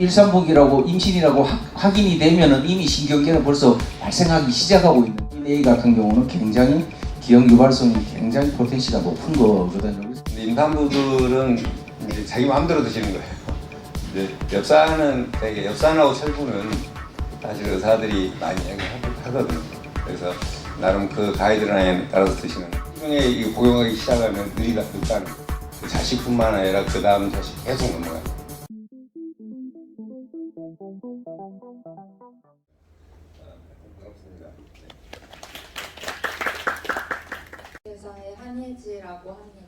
일산복이라고 임신이라고 확인이 되면은 이미 신경계는 벌써 발생하기 시작하고 있는 A 같은 경우는 굉장히 기형 유발성이 굉장히 포텐시가 높은 거거든요. 근데 임산부들은 이제 자기 마음대로 드시는 거예요. 이제 엽산은 되게 엽산하고 철분은 사실 의사들이 많이 이야기하거든요. 그래서 나름 그 가이드라인에 따라서 드시는. 나중에 이 복용하기 시작하면 일단 그 자식뿐만 아니라 그 다음 자식 계속 넘어가요. 대사의 한예지라고 합니다.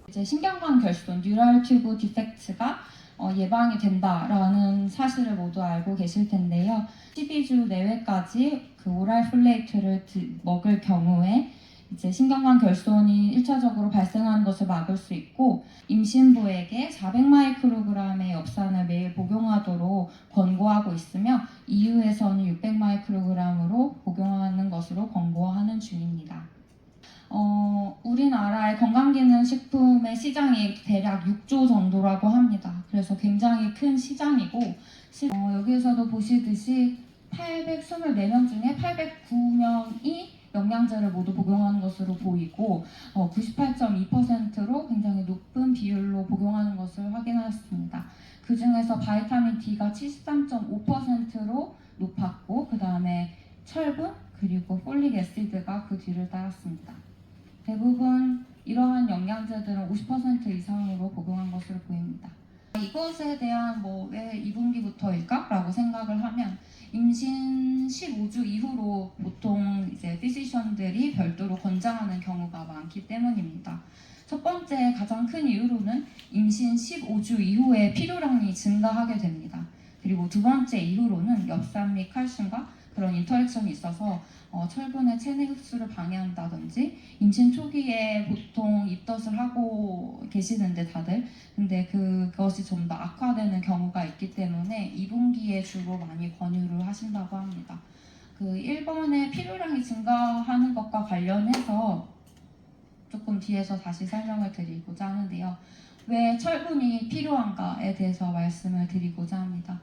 이제 신경관 결손, 뉴럴 튜브 디펙트가 예방이 된다라는 사실을 모두 알고 계실 텐데요. 12주 내외까지 그 오랄 폴레이트를 먹을 경우에 이제 신경관 결손이 1차적으로 발생하는 것을 막을 수 있고, 임신부에게 400마이크로그램의 엽산을 매일 복용하도록 권고하고 있으며 EU에서는 600마이크로그램으로 복용하는 것으로 권고하는 중입니다. 우리나라의 건강기능식품의 시장이 대략 6조 정도라고 합니다. 그래서 굉장히 큰 시장이고, 여기에서도 보시듯이 824명 중에 809명이 영양제를 모두 복용하는 것으로 보이고 98.2%로 굉장히 높은 비율로 복용하는 것을 확인하였습니다. 그 중에서 바이타민 D가 73.5%로 높았고, 그 다음에 철분 그리고 폴릭 애시드가 그 뒤를 따랐습니다. 대부분 이러한 영양제들은 50% 이상으로 복용한 것으로 보입니다. 이것에 대한 왜 2분기부터일까? 라고 생각을 하면, 임신 15주 이후로 보통 이제 피지션들이 별도로 권장하는 경우가 많기 때문입니다. 첫 번째 가장 큰 이유로는 임신 15주 이후에 필요량이 증가하게 됩니다. 그리고 두 번째 이유로는 엽산 및 칼슘과 그런 인터랙션이 있어서 철분의 체내 흡수를 방해한다든지, 임신 초기에 보통 입덧을 하고 계시는데 다들, 근데 그것이 좀 더 악화되는 경우가 있기 때문에 2분기에 주로 많이 권유를 하신다고 합니다. 1번의 필요량이 증가하는 것과 관련해서 조금 뒤에서 다시 설명을 드리고자 하는데요. 왜 철분이 필요한가에 대해서 말씀을 드리고자 합니다.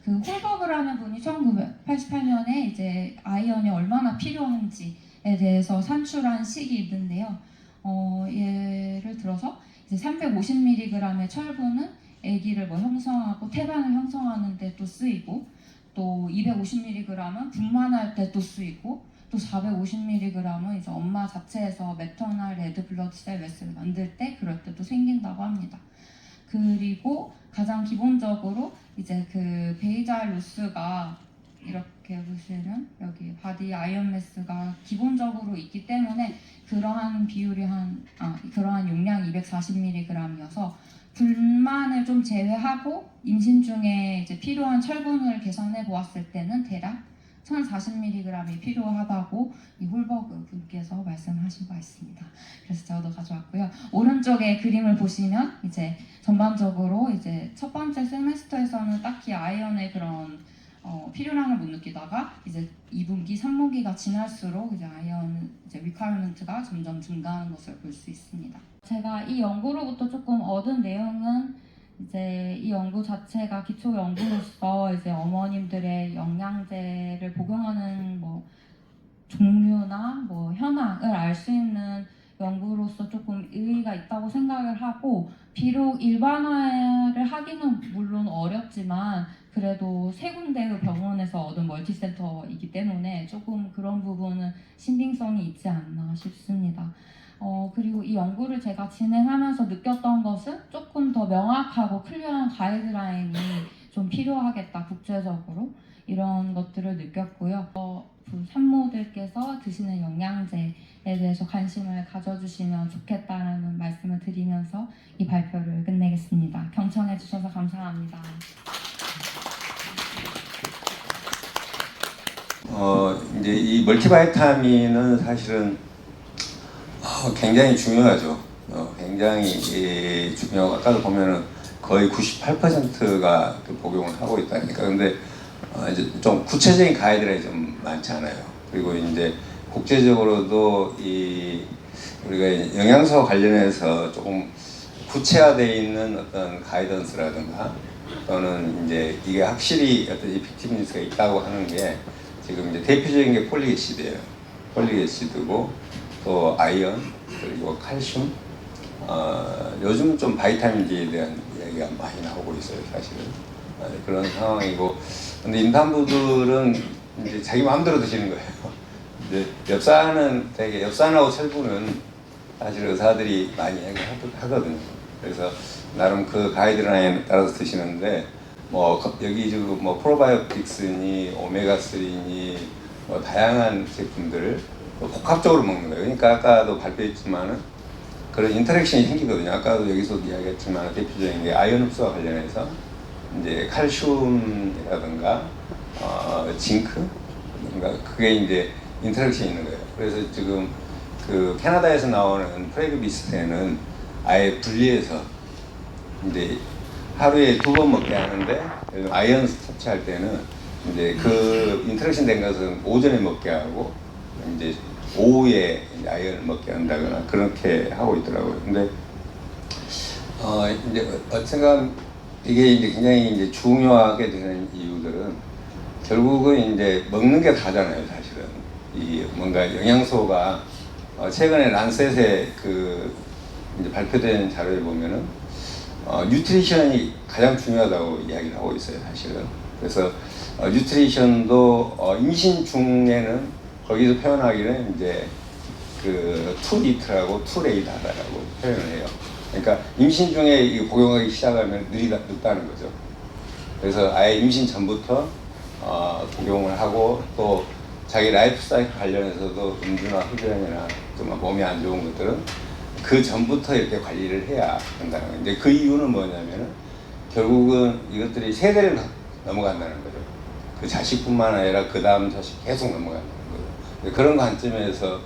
홀버그라는 분이 1988년에 이제 아이언이 얼마나 필요한지에 대해서 산출한 식이 있는데요. 예를 들어서 이제 350mg의 철분은 아기를 형성하고 태반을 형성하는 데 또 쓰이고, 또 250mg은 분만할 때 또 쓰이고, 또 450mg은 이제 엄마 자체에서 매터널 레드 블러드 셀 웨스를 만들 때 그럴 때 또 생긴다고 합니다. 그리고 가장 기본적으로 이제 베이잘 로스가 이렇게 보시면 여기 바디 아이언 매스가 기본적으로 있기 때문에 그러한 비율이 그러한 용량이 240mg이어서 불만을 좀 제외하고 임신 중에 이제 필요한 철분을 계산해 보았을 때는 대략 1040mg이 필요하다고 이 홀버그 분께서 말씀하신 바 있습니다. 그래서 저도 가져왔고요. 오른쪽에 그림을 보시면 이제 전반적으로 이제 첫 번째 세메스터에서는 딱히 아이언의 그런 필요량을 못 느끼다가 이제 2분기, 3분기가 지날수록 이제 아이언 리퀘어먼트가 점점 증가하는 것을 볼 수 있습니다. 제가 이 연구로부터 조금 얻은 내용은, 이제 이 연구 자체가 기초 연구로서 이제 어머님들의 영양제를 복용하는 종류나 현황을 알 수 있는 연구로서 조금 의의가 있다고 생각을 하고, 비록 일반화를 하기는 물론 어렵지만 그래도 세 군데의 병원에서 얻은 멀티센터이기 때문에 조금 그런 부분은 신빙성이 있지 않나 싶습니다. 그리고 이 연구를 제가 진행하면서 느꼈던 것은 조금 더 명확하고 클리어한 가이드라인이 좀 필요하겠다, 국제적으로. 이런 것들을 느꼈고요. 산모들께서 드시는 영양제에 대해서 관심을 가져주시면 좋겠다라는 말씀을 드리면서 이 발표를 끝내겠습니다. 경청해 주셔서 감사합니다. 이제 이 멀티바이타민은 사실은 굉장히 중요하죠. 굉장히 중요하고, 아까도 보면은 거의 98%가 복용을 하고 있다니까. 근데 이제 좀 구체적인 가이드라인이 좀 많지 않아요. 그리고 이제 국제적으로도 우리가 영양소와 관련해서 조금 구체화되어 있는 어떤 가이던스라든가 또는 이제 이게 확실히 어떤 이펙티브니스가 있다고 하는 게 지금 이제 대표적인 게 폴릭애시드예요. 폴릭애시드고 또 아이언 그리고 칼슘. 요즘 좀 바이타민 D에 대한 이야기가 많이 나오고 있어요, 사실은. 그런 상황이고, 근데 임산부들은 이제 자기 마음대로 드시는 거예요. 이제 엽산은 되게 엽산하고 철분은 사실 의사들이 많이 얘기하거든요. 그래서 나름 그 가이드라인에 따라서 드시는데, 뭐 여기 지금 뭐 프로바이오틱스니 오메가3니 뭐 다양한 제품들을 복합적으로 먹는 거예요. 그러니까 아까도 발표했지만은 그런 인터랙션이 생기거든요. 아까도 여기서도 이야기했지만 대표적인 게 아이언 흡수와 관련해서 이제 칼슘이라든가 징크, 그러니까 그게 이제 인터랙션이 있는 거예요. 그래서 지금 그 캐나다에서 나오는 프레그비스테는 아예 분리해서 이제 하루에 2번 먹게 하는데 아이언 섭취할 때는 이제 그 인터랙션 된 것은 오전에 먹게 하고 이제 오후에 이제 아이언을 먹게 한다거나 그렇게 하고 있더라고요. 근데 이제 어쨌든 이게 이제 굉장히 이제 중요하게 되는 이유들은 결국은 이제 먹는 게 다잖아요, 사실은. 이 뭔가 영양소가 최근에 란셋에 그 이제 발표된 자료에 보면은 뉴트리션이 가장 중요하다고 이야기를 하고 있어요, 사실은. 그래서 뉴트리션도 임신 중에는 거기서 표현하기는 이제 그 투리트라고 투레이다라고 표현을 해요. 그러니까 임신 중에 이 복용하기 시작하면 늦다는 거죠. 그래서 아예 임신 전부터 복용을 하고 또 자기 라이프 사이클 관련해서도 음주나 흡연이나 좀 몸에 안 좋은 것들은 그 전부터 이렇게 관리를 해야 한다는 거예요. 이제 그 이유는 뭐냐면은 결국은 이것들이 세대를 넘어간다는 거죠. 그 자식뿐만 아니라 그 다음 자식 계속 넘어간다는 거죠. 그런 관점에서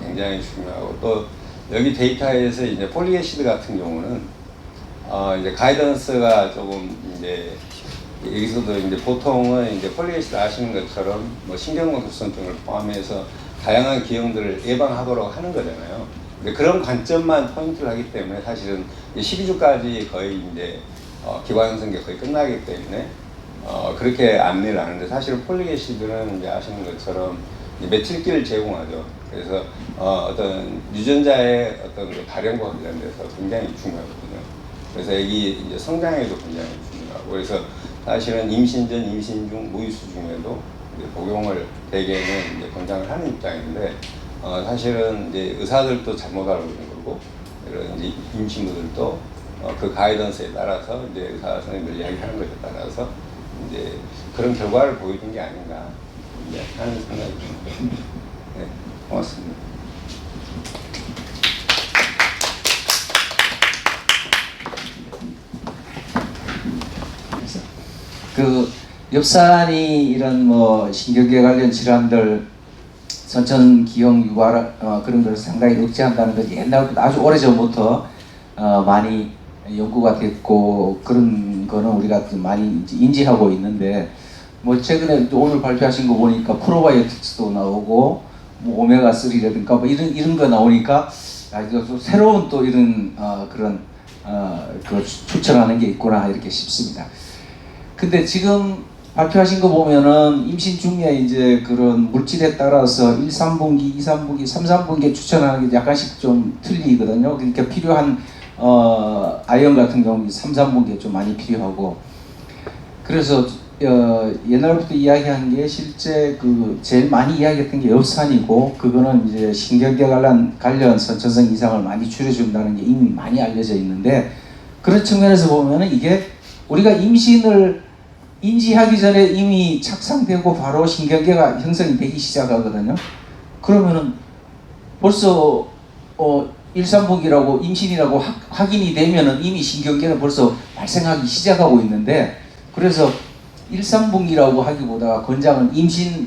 굉장히 중요하고 또 여기 데이터에서 이제 폴릭애시드 같은 경우는 이제 가이던스가 조금 이제 여기서도 이제 보통은 이제 폴릭애시드 아시는 것처럼 뭐 신경건조증을 포함해서 다양한 기형들을 예방하도록 하는 거잖아요. 근데 그런 관점만 포인트를 하기 때문에 사실은 12주까지 거의 이제 기관형성계 거의 끝나기 때문에 그렇게 안내를 하는데 사실 폴릭애시드는 이제 아시는 것처럼 메틸기를 제공하죠. 그래서 어떤 유전자의 어떤 그 발현과 관련돼서 굉장히 중요하거든요. 그래서 애기 이제 성장에도 굉장히 중요하고 그래서 사실은 임신 전, 임신 중, 무이수 중에도 이제 복용을 대개는 이제 권장을 하는 입장인데 사실은 이제 의사들도 잘못 알고 있는 거고 이런 이제 임신부들도 그 가이던스에 따라서 이제 의사 선생님들 이야기하는 것에 따라서 이제 그런 결과를 보여준 게 아닌가 하는 생각이 듭니다. 네, 고맙습니다. 그 엽산이 이런 뭐 신경계 관련 질환들 선천 기형 유발 그런 걸 상당히 억제한다는 것이 옛날부터 아주 오래전부터 많이 연구가 됐고 그런 거는 우리가 많이 인지하고 있는데 뭐 최근에 또 오늘 발표하신 거 보니까 프로바이오틱스도 나오고 뭐 오메가 3라든가 뭐 이런 거 나오니까 또 새로운 또 이런 그런 그 추천하는 게 있구나 이렇게 싶습니다. 근데 지금 발표하신 거 보면은 임신 중에 이제 그런 물질에 따라서 1, 3분기, 2, 3분기, 3, 4분기에 추천하는 게 약간씩 좀 틀리거든요. 그러니까 필요한 아연 같은 경우는 3, 4분기에 좀 많이 필요하고 그래서 옛날부터 이야기한 게 실제 그 제일 많이 이야기했던 게 엽산이고 그거는 이제 신경계 관련 선천성 이상을 많이 줄여준다는 게 이미 많이 알려져 있는데 그런 측면에서 보면은 이게 우리가 임신을 인지하기 전에 이미 착상되고 바로 신경계가 형성이 되기 시작하거든요. 그러면은 벌써 1, 3분기라고 임신이라고 확인이 되면은 이미 신경계는 벌써 발생하기 시작하고 있는데 그래서 1, 3분기라고 하기보다 권장은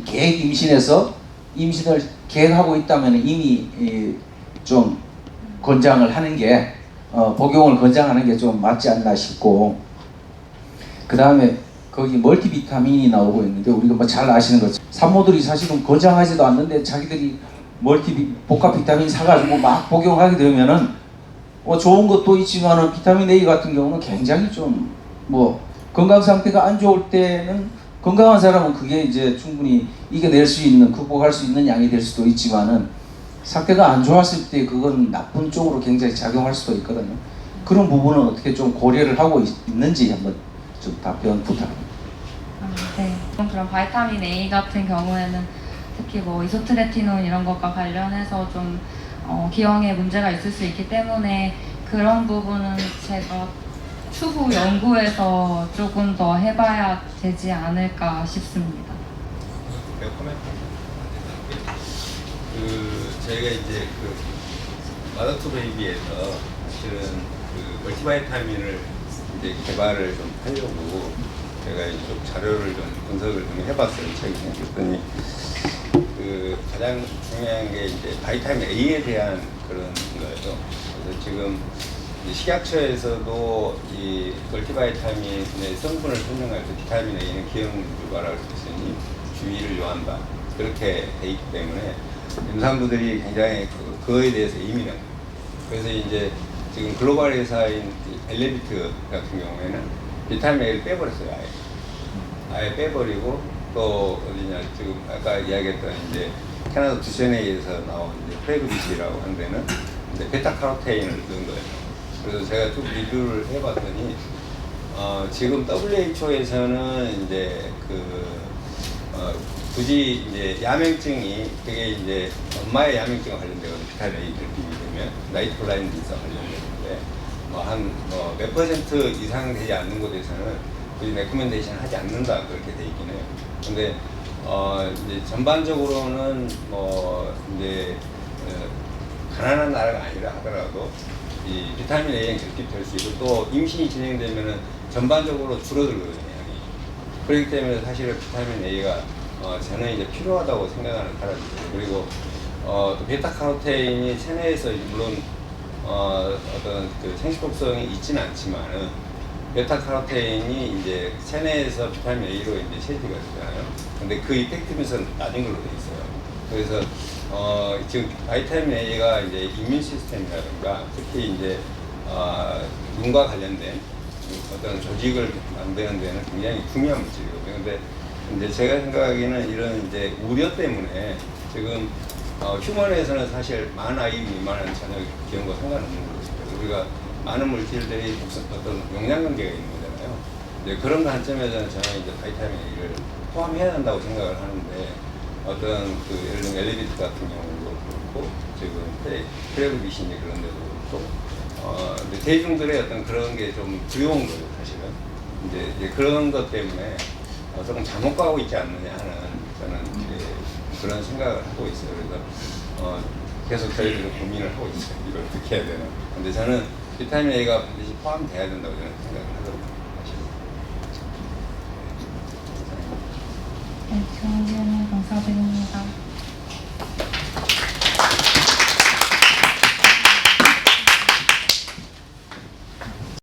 계획 임신에서 임신을 계획하고 있다면 이미 좀 권장을 하는 게 복용을 권장하는 게 좀 맞지 않나 싶고 그 다음에 거기 멀티비타민이 나오고 있는데 우리가 뭐 잘 아시는 것처럼 산모들이 사실은 권장하지도 않는데 자기들이 복합 비타민 사가지고 막 복용하게 되면은 좋은 것도 있지만은 비타민 A 같은 경우는 굉장히 좀 뭐 건강 상태가 안 좋을 때는 건강한 사람은 그게 이제 충분히 이겨낼 수 있는, 극복할 수 있는 양이 될 수도 있지만은 상태가 안 좋았을 때 그건 나쁜 쪽으로 굉장히 작용할 수도 있거든요. 그런 부분은 어떻게 좀 고려를 하고 있는지 한번 좀 답변 부탁합니다. 네. 그런 바이타민 A 같은 경우에는 특히 뭐 이소트레티논 이런 것과 관련해서 좀 기형에 문제가 있을 수 있기 때문에 그런 부분은 제가 추후 연구에서 조금 더 해봐야 되지 않을까 싶습니다. 제가 코멘트 저희가 이제 마더 투 베이비에서 사실은 멀티바이타민을 이제 개발을 좀 하려고 제가 좀 자료를 좀 분석을 좀 해봤어요, 최근에. 그랬더니 가장 중요한 게 이제 바이타민 A에 대한 그런 거예요. 그래서 지금 식약처에서도 이 멀티바이타민의 성분을 설명할 때 비타민 A는 기형유발할 수 있으니 주의를 요한다. 그렇게 돼 있기 때문에 임산부들이 굉장히 그거에 대해서 예민한 거예요. 그래서 이제 지금 글로벌 회사인 엘레비트 같은 경우에는 비타민 A를 빼버렸어요. 아예 빼버리고 또 어디냐 지금 아까 이야기했던 이제 캐나다 두셔네이에서 나온 이제 프레그비시라고 하는 데는 이제 베타카로테인을 넣은 거예요. 그래서 제가 좀 리뷰를 해봤더니 지금 WHO에서는 이제 굳이 이제 야맹증이 그게 이제 엄마의 야맹증과 관련되거든요. 비타민 A 결핍이 되면 나이트블라인드 인사 관련되는데 몇 퍼센트 이상 되지 않는 곳에서는 굳이 레코멘데이션 하지 않는다 그렇게 돼 있긴 해요. 근데 이제 전반적으로는 이제 가난한 나라가 아니라 하더라도 이 비타민 A는 결핍될 수 있고 또 임신이 진행되면은 전반적으로 줄어들거든요, 양이. 그렇기 때문에 사실은 비타민 A가 저는 이제 필요하다고 생각하는 사람이에요. 그리고 또 베타카로테인이 체내에서 물론 어떤 생식독성이 있지는 않지만은 베타카로테인이 이제 체내에서 비타민 A로 이제 채취가 되잖아요. 근데 그 이펙티브는 낮은 걸로 돼 있어요. 그래서 지금 바이타민 A가 이제 이민 시스템이라든가 특히 이제 눈과 관련된 어떤 조직을 만드는 데는 굉장히 중요한 물질이거든요. 근데 이제 제가 생각하기에는 이런 이제 우려 때문에 지금 휴먼에서는 사실 만 아이 미만은 전혀 기형과 상관없는 거죠. 우리가 많은 물질들이 어떤 영양관계가 있는 거잖아요. 이제 그런 관점에서는 저는 이제 바이타민 A를 포함해야 한다고 생각을 하는데 어떤 예를 들면 엘리비트 같은 경우도 그렇고 지금 프레그비신 그런 데도 그렇고 대중들의 어떤 그런 게 좀 두려운 거예요, 사실은. 이제 그런 것 때문에 조금 잘못 가고 있지 않느냐 하는 저는 이제 그런 생각을 하고 있어요. 그래서 계속 저희들도 고민을 하고 있어요. 이걸 어떻게 해야 되나. 근데 저는 비타민 A가 반드시 포함돼야 된다고 저는 생각을 하거든요. 네, 좋은 질문 감사드립니다.